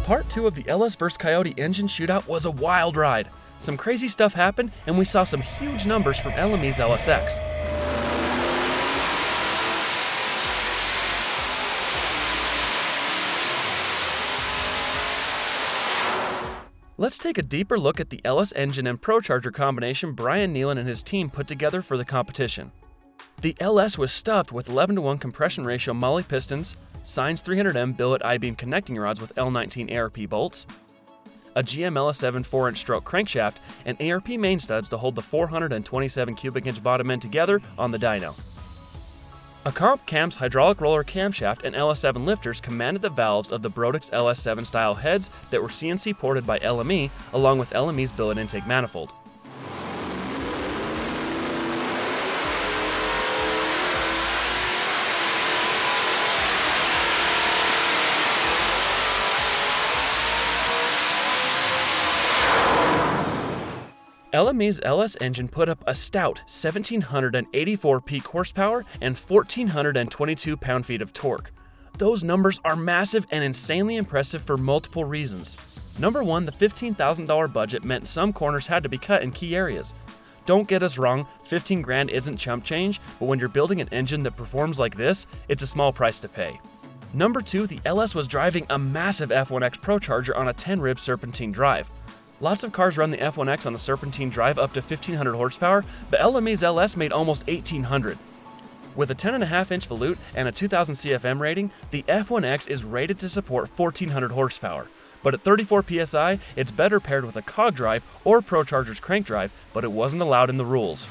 Part 2 of the LS vs Coyote engine shootout was a wild ride. Some crazy stuff happened, and we saw some huge numbers from LME's LSX. Let's take a deeper look at the LS engine and ProCharger combination Brian Nealon and his team put together for the competition. The LS was stuffed with 11:1 compression ratio Molly pistons, Sines 300M billet I-beam connecting rods with L19 ARP bolts, a GM LS7 4-inch stroke crankshaft, and ARP main studs to hold the 427 cubic inch bottom end together on the dyno. A Comp Cam's hydraulic roller camshaft and LS7 lifters commanded the valves of the Brodix LS7 style heads that were CNC ported by LME along with LME's billet intake manifold. LME's LS engine put up a stout 1,784 peak horsepower and 1,422 pound-feet of torque. Those numbers are massive and insanely impressive for multiple reasons. Number one, the $15,000 budget meant some corners had to be cut in key areas. Don't get us wrong, 15 grand isn't chump change, but when you're building an engine that performs like this, it's a small price to pay. Number two, the LS was driving a massive F1X ProCharger on a 10-rib serpentine drive. Lots of cars run the F1X on the serpentine drive up to 1,500 horsepower, but LME's LS made almost 1,800. With a 10.5-inch volute and a 2,000 CFM rating, the F1X is rated to support 1,400 horsepower. But at 34 PSI, it's better paired with a cog drive or ProCharger's crank drive, but it wasn't allowed in the rules.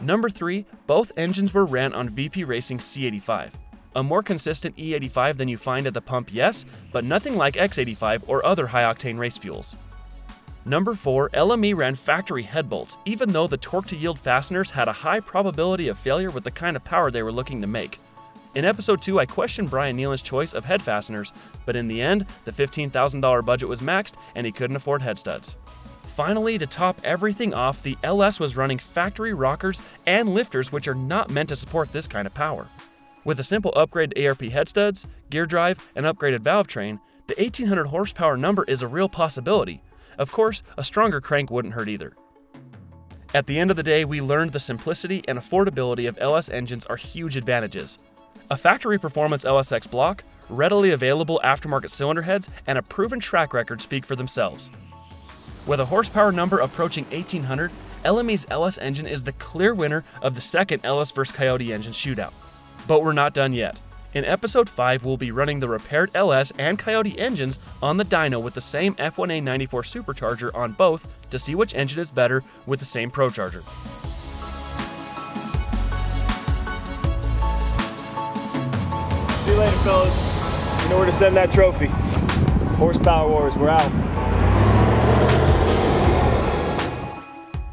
Number 3, both engines were ran on VP Racing C85. A more consistent E85 than you find at the pump, yes, but nothing like X85 or other high-octane race fuels. Number 4, LME ran factory head bolts, even though the torque-to-yield fasteners had a high probability of failure with the kind of power they were looking to make. In episode 2, I questioned Brian Nealon's choice of head fasteners, but in the end, the $15,000 budget was maxed and he couldn't afford head studs. Finally, to top everything off, the LS was running factory rockers and lifters which are not meant to support this kind of power. With a simple upgrade to ARP head studs, gear drive, and upgraded valve train, the 1,800 horsepower number is a real possibility. Of course, a stronger crank wouldn't hurt either. At the end of the day, we learned the simplicity and affordability of LS engines are huge advantages. A factory performance LSX block, readily available aftermarket cylinder heads, and a proven track record speak for themselves. With a horsepower number approaching 1,800, LME's LS engine is the clear winner of the second LS vs Coyote engine shootout. But we're not done yet. In episode 5, we'll be running the repaired LS and Coyote engines on the dyno with the same F1A94 supercharger on both to see which engine is better with the same ProCharger. See you later, fellas. You know where to send that trophy. Horsepower Wars, we're out.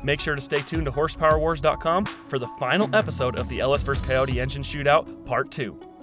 Make sure to stay tuned to horsepowerwars.com for the final episode of the LS vs Coyote engine shootout, Part 2.